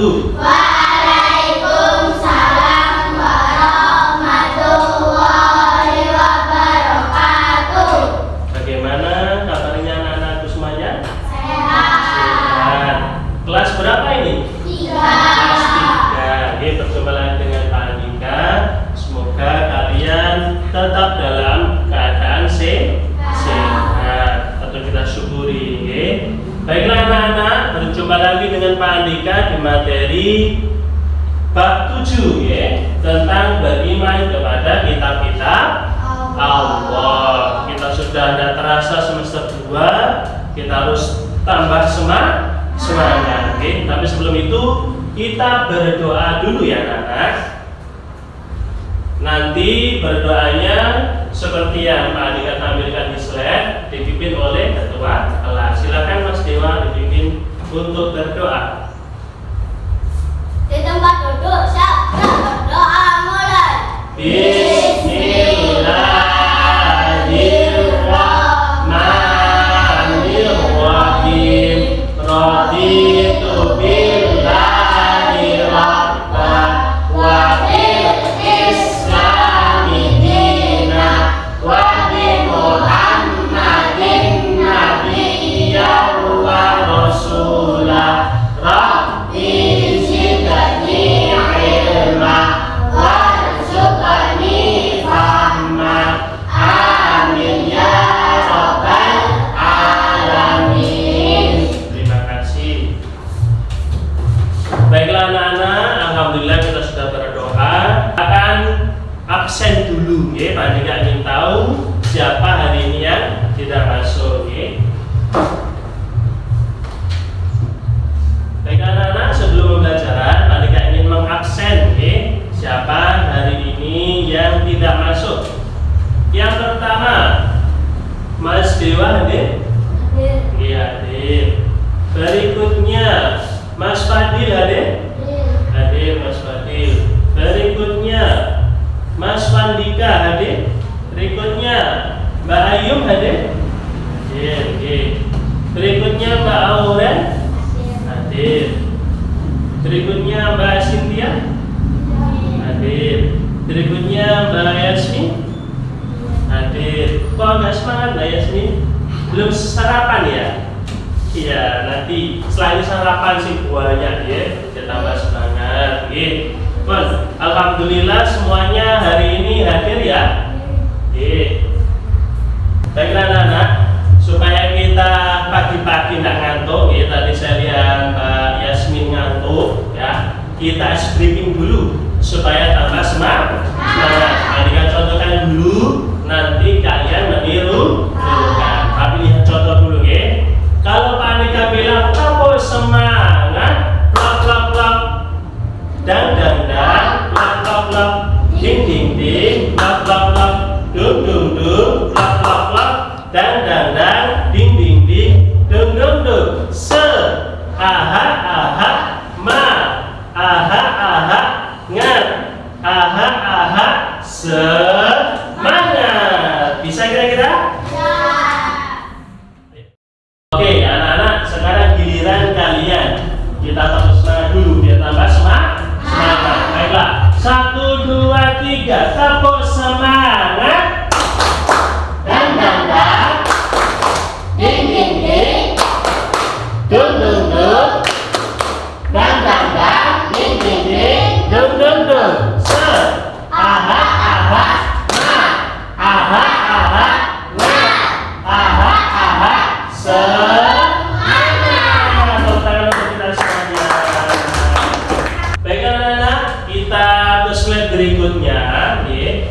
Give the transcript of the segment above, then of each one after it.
wabarakatuh. Waalaikumsalam warahmatullahi wabarakatuh. Bagaimana kabarnya anak-anakku semuanya? Sehat. Kelas berapa ini? 3. Kelas 3. Oke, berjumpa lagi dengan Pak Andika. Semoga kalian tetap dalam keadaan sehat. Atau kita syukuri. Oke. Baiklah anak-anak, berjumpa lagi dengan Pak Andika di materi bab 7 ya, tentang beriman kepada kitab-kitab Allah. Kita sudah tidak terasa semester 2, kita harus tambah semangat. Oke. Tapi sebelum itu kita berdoa dulu ya anak-anak. Nanti berdoanya seperti yang Pak Andika tampilkan di slide, dipimpin oleh ketua kelas. Silakan Mas Dewa dipimpin untuk berdoa. Di tempat duduk, siap berdoa mulai. Bismillahirrahmanirrahim. Raditu billahi rabban wa bil islami dinan wa bi Muhammadin nabiyyan wa rasulah. Rabbi zidni ilma warzuqni fahma. Amin ya rabbal alamin. Terima kasih. Baiklah anak-anak, alhamdulillah kita sudah berdoa. Akan absen dulu ya, Pak Andika ingin tahu siapa hari ini yang tidak masuk ya. Baiklah anak-anak, sebelum pembelajaran Pak Andika ingin mengabsen ya, siapa hari ini yang tidak masuk. Yang pertama, Mas Dewa hadir? Iya hadir. Berikutnya Mas Fadil hadir? Hadir Mas Fadil. Berikutnya Mas Wandika hadir. Berikutnya Mbak Ayum hadir. Hadir. Berikutnya Mbak Auren hadir. Berikutnya Mbak Cynthia hadir. Berikutnya Mbak Yasmin hadir. Kok nggak semangat Mbak Yasmin? Belum sarapan ya? Iya, nanti setelah ini sarapan sih banyak ya, kita tambah semangat. Alhamdulillah semuanya hari ini hadir ya. Baiklah anak-anak, supaya kita pagi-pagi tidak ngantuk ya, tadi saya lihat Mbak Yasmin ngantuk ya, kita ice briefing dulu supaya tambah semangat. Andika contohkan dulu, nanti kalian menirukan. Tapi lihat contoh dulu ya. Kalau Pak Andika bilang apa semangat, plak plak plak, dang dang dang, plak plak plak, ding ding ding, plak plak plak, dung dung dung, plak plak plak, dang dang dang, ding ding ding, dung dung dung. Se, aha aha, ma, aha aha, ngat, aha aha, semangat. Bisa kira-kira? Oke, anak-anak, sekarang giliran kalian. Kita tambah semangat dulu biar tambah semangat. Baiklah, 1, 2, 3, tepuk semangat. Dan dan dan, ding ding ding, dung dung dung, dan dan dan, ding ding ding, dung dung dung. Se, aha aha, ma, aha aha, na, aha aha, semangat. Tepuk tangan untuk kita semuanya. Baiklah anak-anak, kita ke slide berikutnya ya.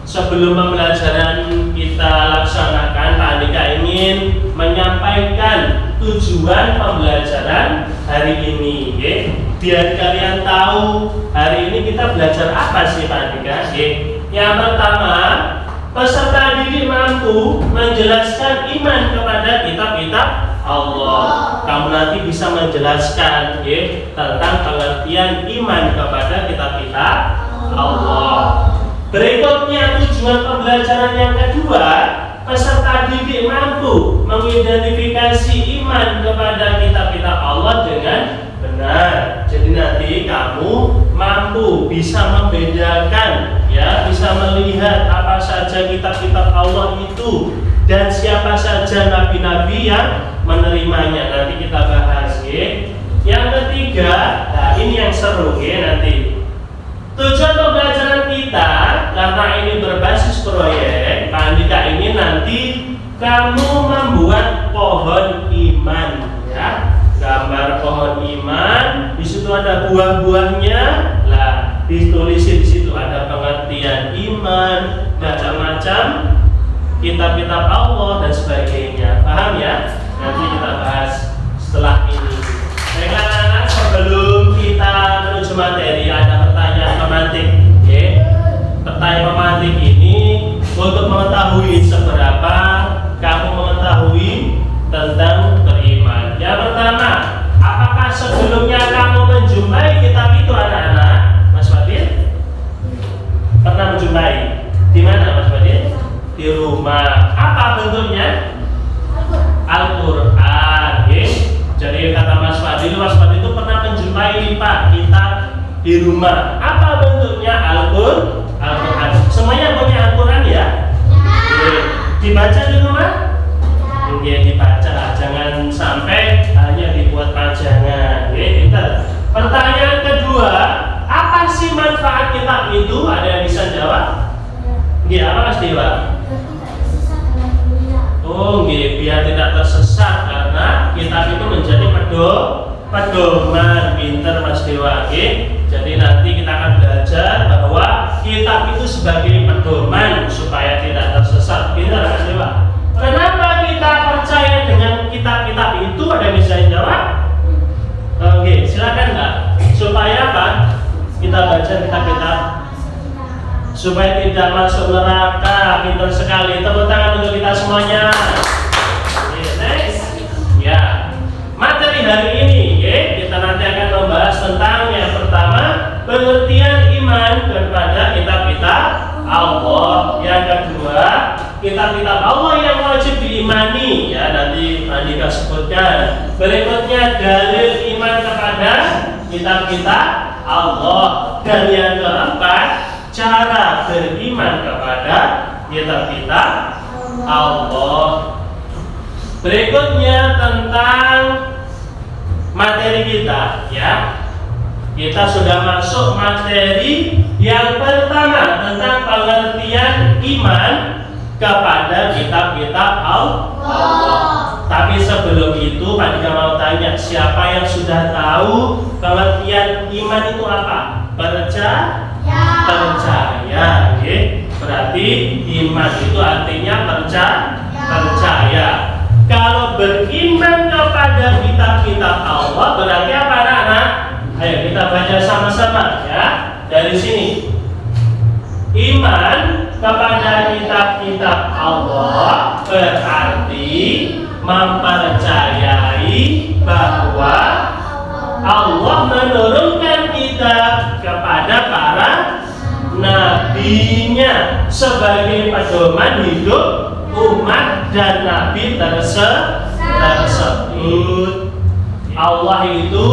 Sebelum pembelajaran kita laksanakan, Pak Andika ingin menyampaikan tujuan pembelajaran hari ini ya. Biar kalian tahu hari ini kita belajar apa sih Pak Andika ya. Yang pertama, peserta didik mampu menjelaskan iman kepada kitab-kitab Allah. Kamu nanti bisa menjelaskan ya, tentang pengertian iman kepada kitab-kitab Allah. Berikutnya tujuan pembelajaran yang kedua, peserta didik mampu mengidentifikasi iman kepada kitab-kitab Allah dengan benar. Jadi nanti kamu mampu bisa membedakan, ya, bisa melihat apa saja kitab-kitab Allah itu dan siapa saja nabi-nabi yang menerimanya. Nanti kita bahas, ya. Yang ketiga, nah ini yang seru, ya, nanti. Tujuan pembelajaran kita karena ini berbasis proyek, Pandika ini nanti kamu membuat pohon iman, ya. Gambar pohon iman, di situ ada buah-buahnya, lah ditulis di situ ada pengertian iman, macam-macam, kitab-kitab Allah dan sebagainya. Paham ya? Nanti kita bahas setelah ini. Baiklah anak-anak, sebelum kita menuju materi ada pertanyaan pemantik, ya. Pertanyaan pemantik ini untuk mengetahui seberapa kamu mengetahui tentang beriman. Yang pertama, apakah sebelumnya kamu menjumpai kitab itu anak-anak? Mas Fadil? Pernah menjumpai? Di mana Mas Fadil? Di rumah. Apa bentuknya? Al-Quran. Jadi kata Mas Fadil itu pernah menjumpai Pak kitab di rumah. Apa bentuknya? Al-Quran. Semuanya punya Al-Quran ya? Dibaca di rumah? Ya, dibaca, jangan sampai hanya dibuat pajangan. Pertanyaan kedua, apa sih manfaat kitab itu? Ada yang bisa jawab? Ya, apa Mas Dewa? Oh, biar tidak tersesat karena kitab itu menjadi pedoman. Pinter Mas Dewa. Jadi nanti kita akan belajar bahwa kitab itu sebagai pedoman supaya tidak tersesat. Pinter Mas Dewa. Kenapa kita percaya dengan kitab-kitab itu? Ada yang bisa jawab? Oke, silakan Mbak. Supaya apa? Kita baca kitab-kitab supaya tidak masuk neraka. Pintar sekali. Tepuk tangan untuk kita semuanya. Next. Ya. Materi hari ini, kita nanti akan membahas tentang yang pertama, pengertian iman kepada kitab-kitab Allah. Yang kedua, kitab-kitab Allah yang wajib diimani, ya, nanti Andika sebutkan. Berikutnya dalil iman kepada kitab-kitab Allah. Dan yang keempat, cara beriman kepada kitab-kitab Allah. Berikutnya tentang materi kita, ya. Kita sudah masuk materi yang pertama tentang pengertian iman kepada kitab-kitab Allah. Tapi sebelum itu Pandika mau tanya, siapa yang sudah tahu pengertian iman itu apa? Percaya. Berarti iman itu artinya percaya. Kalau beriman kepada kitab-kitab Allah berarti apa anak-anak? Ayo kita baca sama-sama, ya. Dari sini. Iman kepada kitab-kitab Allah berarti mempercayai bahwa Allah menurunkan kitab kepada para nabinya sebagai pedoman hidup umat dan nabi tersebut. Allah itu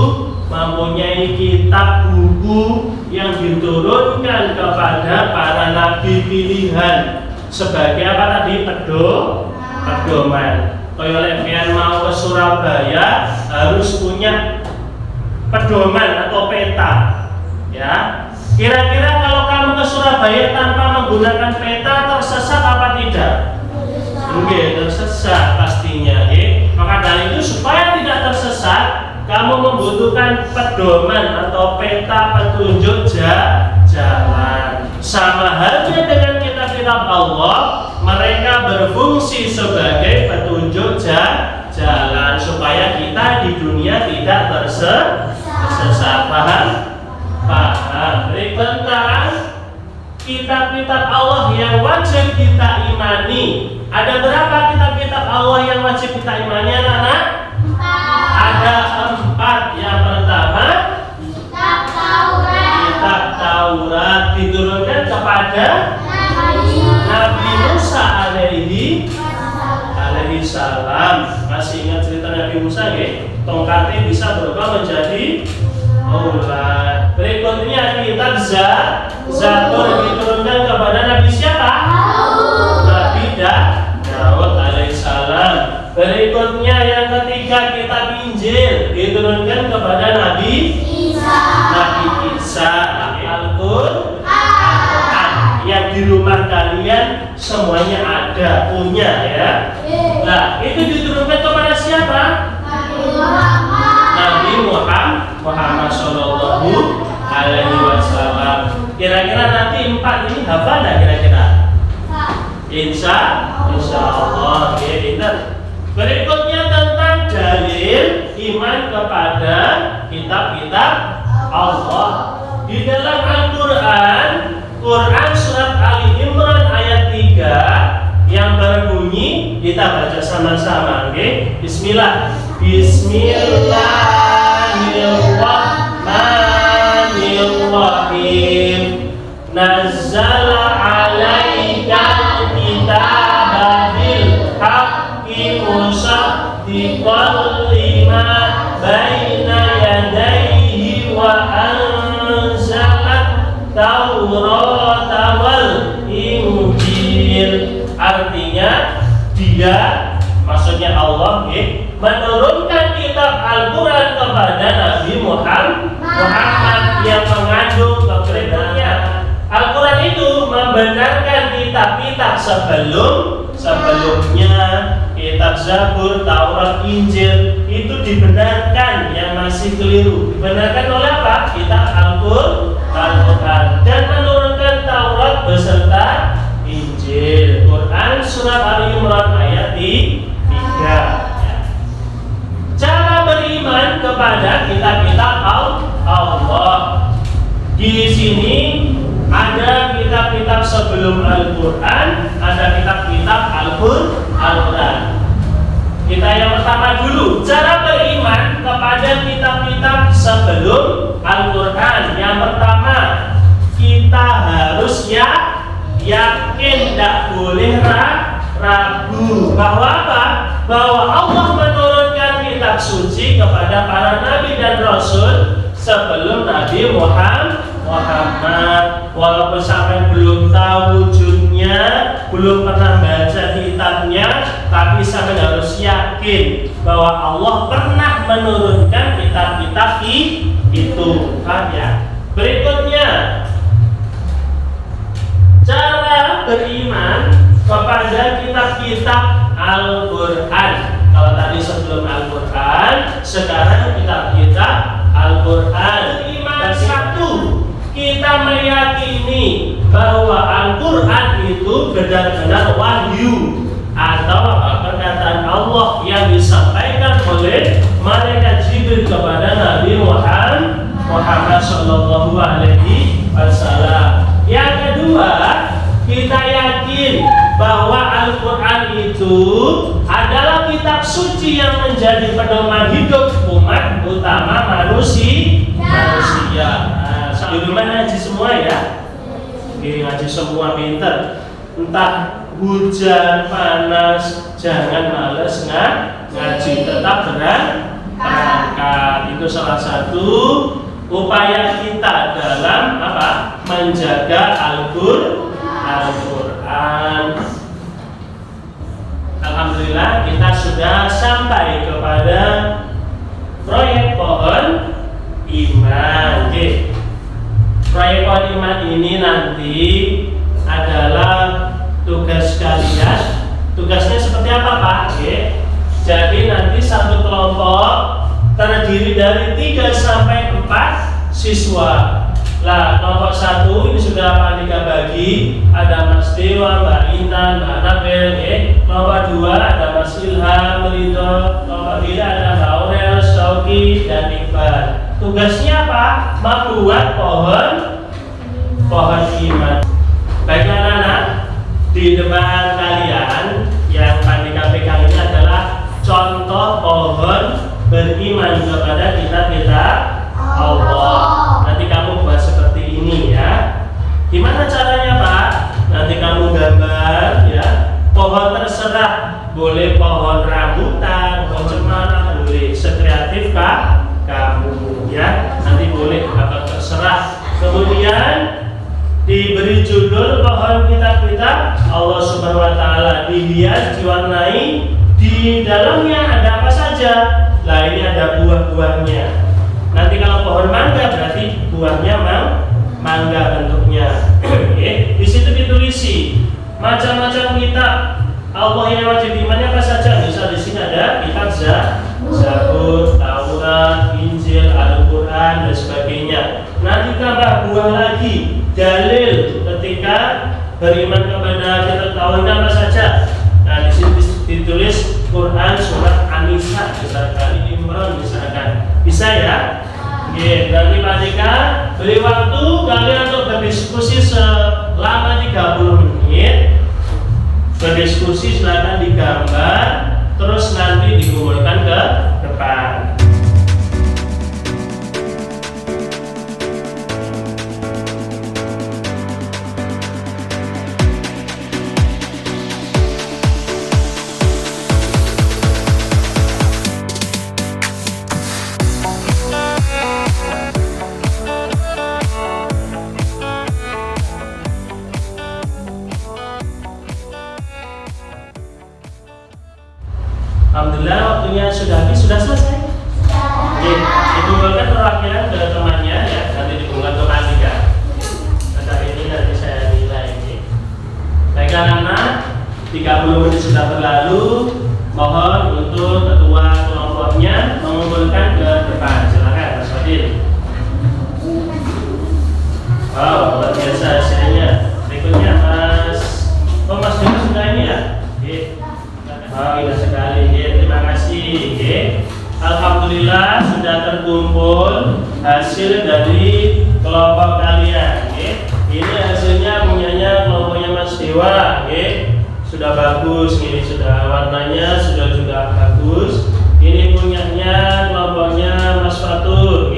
mempunyai kitab buku yang diturunkan kepada para nabi pilihan sebagai apa tadi? Pedoman. Kalau kalian mau ke Surabaya harus punya pedoman atau peta, ya. Kira-kira kalau kamu ke Surabaya tanpa menggunakan peta tersesat apa tidak? Oke, tersesat pastinya, ya. Maka dari itu supaya tidak tersesat, kamu membutuhkan pedoman atau peta petunjuk jalan. Sama halnya dengan kitab-kitab Allah, mereka berfungsi sebagai petunjuk jalan supaya kita di dunia tidak tersesat. Paham? Tentang kitab-kitab Allah yang wajib kita imani. Ada berapa kitab-kitab Allah yang wajib kita imani, anak-anak? Ada 4. Yang pertama, kitab Taurat diturunkan kepada Nabi Musa alaihi salam. Masih ingat cerita Nabi Musa, ya? Tongkatnya bisa berubah menjadi Aulad. Berikutnya kitab Zabur diturunkan kepada Nabi siapa? Nabi Daud alaihissalam. Berikutnya yang ketiga kitab Injil diturunkan kepada Nabi Isa. Al-Quran yang di rumah kalian semuanya ada, punya ya. Nah, itu diturunkan kepada siapa? Nabi Muhammad Shallallahu Alaihi Wasallam. Kira-kira nanti 4 ini hafal nggak kira-kira? Insya Allah, ya pintar. Berikutnya tentang dalil iman kepada kitab-kitab Allah. Di dalam Al-Quran, Quran surat Ali Imran ayat 3 yang berbunyi, kita baca sama-sama, oke? Bismillah. Bismillahirrahmanirrahim. Nazzala alaikal kitaba bil haqqi musaddiqan lima baina yadayhi wa anzalat Taurata wal Injil. Artinya dia, maksudnya Allah menurunkan kitab Al-Quran kepada Nabi Muhammad yang mengandung kebenaran. Al-Quran itu membenarkan kitab-kitab sebelumnya, kitab Zabur, Taurat, Injil itu dibenarkan yang masih keliru. Dibenarkan oleh apa? Kitab Al-Quran, dan menurunkan Taurat beserta Injil. Quran surat Ali Imran ayat 3. Cara beriman kepada kitab-kitab Allah. Di sini ada kitab-kitab sebelum Al-Quran, ada kitab-kitab Al-Quran. Kita yang pertama dulu, cara beriman kepada kitab-kitab sebelum Al-Quran. Yang pertama, kita harus yakin, tidak boleh ragu bahwa apa? Bahwa Allah menurunkan kitab suci kepada para nabi dan rasul sebelum Nabi Muhammad. Walaupun sampai belum tahu wujudnya, belum pernah baca kitabnya, tapi sampai harus yakin bahwa Allah pernah menurunkan kitab-kitab itu. Ya. Berikutnya, cara beriman kepada kitab-kitab Al-Quran. Kalau tadi sebelum Al-Quran, sekarang kitab-kitab Al-Quran. Iman satu, kita meyakini bahwa Al-Quran itu benar-benar wahyu atau perkataan Allah yang disampaikan oleh malaikat Jibril kepada Nabi Muhammad Shallallahu Alaihi Wasallam. Yang kedua, kita yakin bahwa Al-Quran itu adalah kitab suci yang menjadi pedoman hidup umat, utama manusia. Di rumah ngaji semua ya, ngaji semua pinter. Entah hujan, panas, jangan males ngaji, tetap berangkat. Itu salah satu upaya kita dalam apa? Menjaga Al-Quran. Alhamdulillah kita sudah sampai kepada proyek pohon iman. Proyek pohon iman ini nanti adalah tugas kalian. Tugasnya seperti apa Pak? Jadi nanti satu kelompok terdiri dari 3 sampai 4 siswa. Lah, kelompok 1 ini sudah Pak Andika bagi, ada Mas Dewa, Mbak Intan, Mbak Anabel. Kelompok 2 ada Mas Ilham, Ridho. Kelompok 3 ada Mbak Aurel, Sauki, dan Iqbal. Tugasnya apa? Membuat pohon iman. Baik anak-anak, di depan kalian yang Pak Andika pegang ini adalah contoh pohon beriman kepada kitab-kitab Allah. Nanti kamu buat seperti ini ya. Gimana caranya Pak? Nanti kamu gambar ya. Pohon terserah, boleh pohon rambutan, pohon cemara, boleh sekreatif Kak kamu ya. Nanti boleh judul pohon kitab-kitab Allah Subhanahu wa taala dihias, diwarnai, di dalamnya ada apa saja? Lah ini ada buah-buahnya. Nanti kalau pohon mangga berarti buahnya mangga bentuknya. Di situ ditulisi macam-macam kitab Allah yang wajib diimani apa saja. Misal di sini ada kitab Zabur, Taurat, Injil, Al-Quran dan sebagainya. Nanti tambah buah lagi, dalil ketika beriman kepada kitab Taurat apa saja. Nah di sini ditulis Quran surat An-Nisa misalkan, Imran misalkan, bisa ya? Oke, nanti Pak Dika beri waktu kalian untuk berdiskusi selama 30 menit. Berdiskusi silakan digambar, terus nanti dikumpulkan ke depan. Alhamdulillah waktunya sudah habis, sudah selesai. Oke, dikumpulkan perwakilan ke temannya ya, nanti dikumpulkan ke Pandika. Nah ini nanti saya nilai ini. Baiklah anak-anak, 30 menit sudah berlalu. Mohon untuk ketua kelompoknya mengumpulkan ke depan. Silakan Mas Fadil. Wow, luar biasa hasilnya. Berikutnya Mas Dino sudah ini ya. Oke. Oh, indah sekali. Terima kasih. Alhamdulillah sudah terkumpul hasil dari kelompok kalian. Ini hasilnya punyanya kelompoknya Mas Dewa. Sudah bagus. Ini sudah warnanya sudah juga bagus. Ini punyanya kelompoknya Mas Fatur.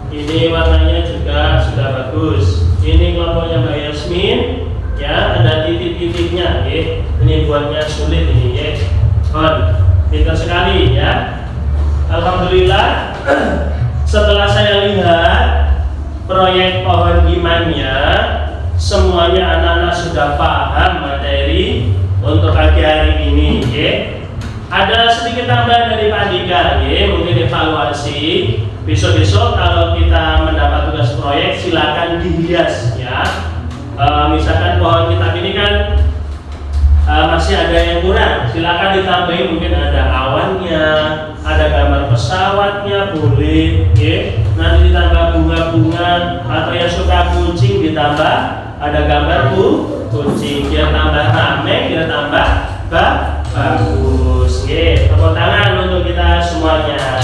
Ini warnanya juga sudah bagus. Ini kelompoknya Mbak Yasmin. Ya, ada titik-titiknya, ini buatnya sulit ini, pintar sekali ya. Alhamdulillah. Setelah saya lihat proyek pohon imannya, semuanya anak-anak sudah paham materi untuk pagi hari ini. Ada sedikit tambahan dari Pak Dika, mungkin evaluasi. Besok-besok kalau kita mendapat tugas proyek, silakan dihias ya. Misalkan pohon kitab ini kan masih ada yang kurang, silakan ditambahin, mungkin ada awannya, ada gambar pesawatnya, boleh, nanti ditambah bunga-bunga, atau yang suka kucing ditambah ada gambar kucing, biar tambah rame, biar tambah bagus. Tepuk tangan untuk kita semuanya.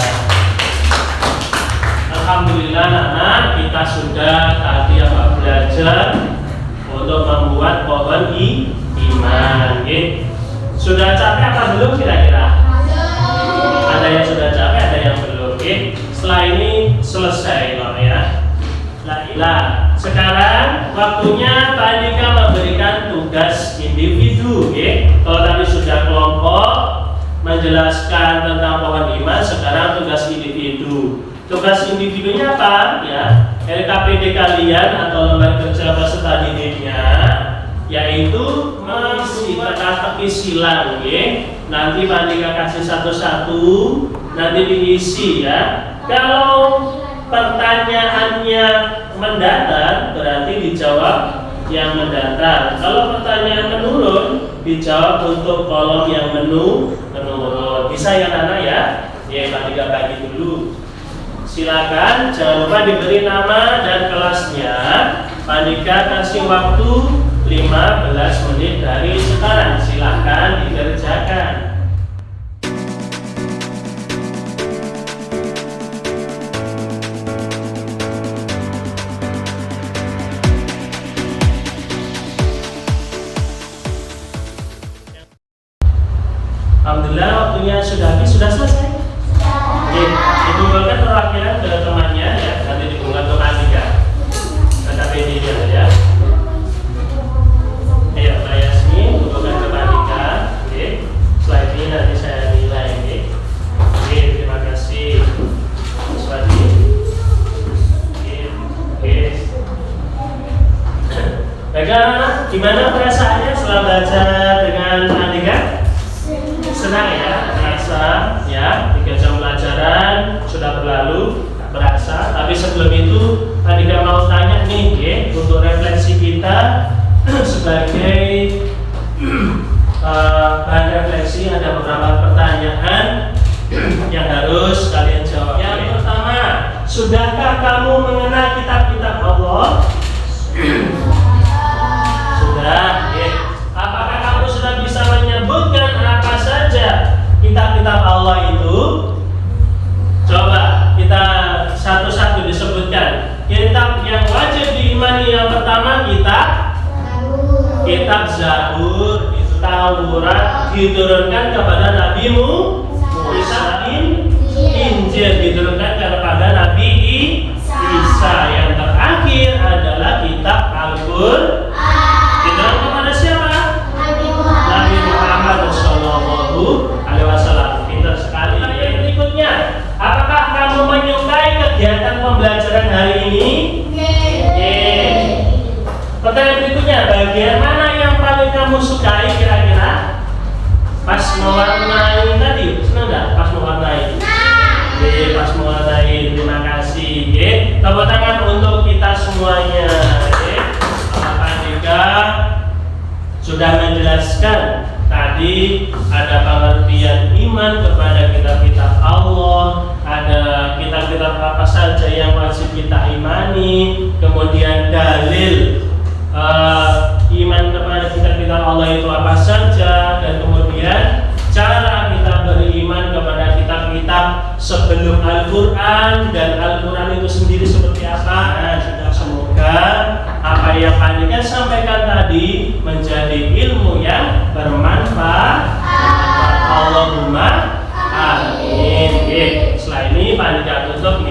Alhamdulillah anak-anak, kita sudah tadi belajar untuk membuat pohon iman. Sudah capek apa belum kira-kira? Ada yang sudah capek, ada yang belum. Setelah ini selesai loh ya. Nah, sekarang waktunya Pak Andika memberikan tugas individu. Kalau tadi sudah kelompok menjelaskan tentang pohon iman, sekarang tugas individu. Tugas individunya apa? Ya, LKPD kalian atau lembar kerja peserta didiknya, yaitu mengisi teka-teki silang. Nanti Pak Andika kasih satu-satu, nanti diisi ya. Kalau pertanyaannya mendatar, berarti dijawab yang mendatar. Kalau pertanyaan menurun, dijawab untuk kolom yang menurun. Bisa ya anak ya? Pak Andika bagi dulu. Silakan, jangan lupa diberi nama dan kelasnya. Pak Andika kasih waktu 15 menit dari sekarang. Silakan dikerjakan. Alhamdulillah waktunya sudah habis, sudah selesai. Dikumpulkan perwakilan ke temannya ya, nanti dikumpulkan ke Andika. Ada PD-nya ya. Ayo Mbak Yasmin, kumpulkan ke Andika. Slide ini nanti saya nilai. Terima kasih. Mas Fadil. Gimana perasaannya setelah belajar dengan Andika? Senang ya, merasa ya 3 jam pelajaran sudah berlalu, tak berasa. Tapi sebelum itu Andika mau tanya nih, ya, untuk refleksi kita sebagai bahan refleksi ada beberapa pertanyaan yang harus kalian jawab. Yang pertama, sudahkah kamu mengenal kitab-kitab Allah? Sudah. Ya. Apakah kamu sudah bisa menyebutkan apa saja kitab-kitab Allah itu? Coba kita satu-satu disebutkan. Kitab yang wajib diimani yang pertama kitab Zabur, itu Taurat diturunkan kepada Nabi Musa, Injil diturunkan kepada Nabi Isa. Yang terakhir adalah kitab Al-Qur'an. Diturunkan kepada siapa? Nabi Muhammad Shallallahu Alaihi Wasallam. Pintar sekali. Yang berikutnya, apakah kamu menyukai kegiatan pembelajaran hari ini? Pertanyaan berikutnya, bagian mana yang paling kamu sukai kira-kira? Pas mewarnai tadi, senang nggak? Pas mewarnai? Pas mewarnai, terima kasih. Tepuk tangan untuk kita semuanya. Pak Andika sudah menjelaskan tadi ada pengertian iman kepada kitab-kitab Allah, ada kitab-kitab apa saja yang wajib kita imani, kemudian dalil iman kepada kitab-kitab Allah itu apa saja, dan kemudian cara kita beriman kepada kitab-kitab sebelum Al-Quran dan Al-Quran itu sendiri seperti apa. Semoga apa yang Pak Andika sampaikan tadi menjadi ilmu yang bermanfaat. Allahumma amin. Setelah ini Pak Andika tutup,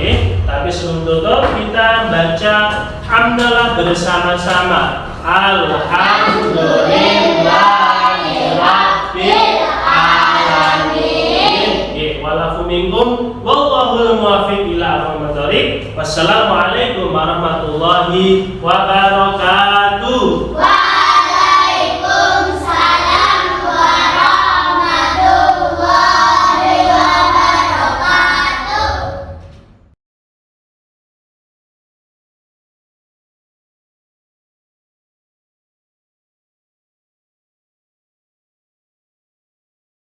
tapi sebelum tutup kita baca hamdalah bersama-sama. Alhamdulillahirabbil alamin. Walafu minkum wallahul muwaffiq ila aqwamit thoriq. Wassalamualaikum warahmatullahi wabarakatuh.